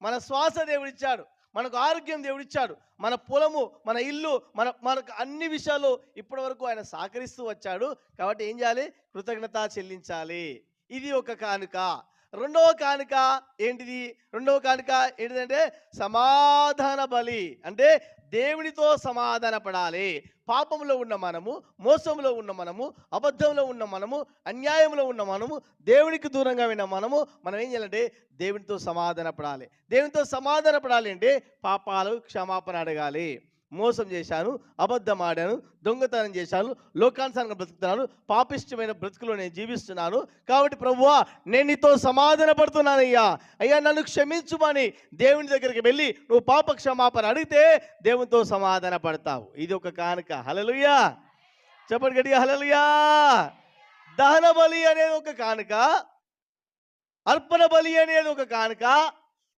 మన శ్వాస దేవుడిచ్చాడు, మనకు ఆరోగ్యం దేవుడిచ్చాడు, మన పొలము, మన ఇల్లు, మనకు అన్ని విషయాలు ఇప్పటి వరకు ఆయన సహకరిస్తూ వచ్చాడు. కాబట్టి ఏం చేయాలి? కృతజ్ఞత చెల్లించాలి. ఇది ఒక కానుక. రెండవ కానుక ఏంటిది? రెండవ కానుక ఏంటిదంటే సమాధాన బలి. అంటే దేవునితో సమాధాన పడాలి. పాపంలో ఉన్న మనము, మోసంలో ఉన్న మనము, అబద్ధంలో ఉన్న మనము, అన్యాయంలో ఉన్న మనము, దేవునికి దూరంగా ఉన్న మనము, మనం ఏం చేయాలంటే దేవునితో సమాధాన పడాలి. దేవునితో సమాధాన పడాలి అంటే పాపాలు క్షమాపణ అడగాలి. మోసం చేశాను, అబద్ధం ఆడాను, దొంగతనం చేశాను, లోకానుసారంగా బ్రతుకుతున్నాను, పాపిష్టమైన బ్రతుకులో నేను జీవిస్తున్నాను. కాబట్టి ప్రభువా, నేను నీతో సమాధాన పడుతున్నానయ్యా, అయ్యా నన్ను క్షమించుమని దేవుని దగ్గరికి వెళ్ళి నువ్వు పాప క్షమాపణ అడిగితే దేవునితో సమాధాన పడతావు. ఇది ఒక కానుక. హల్లెలూయా! చెప్పండి గట్టిగా హల్లెలూయా! దహన బలి అనేది ఒక కానుక, అర్పణ బలి అనేది ఒక కానుక,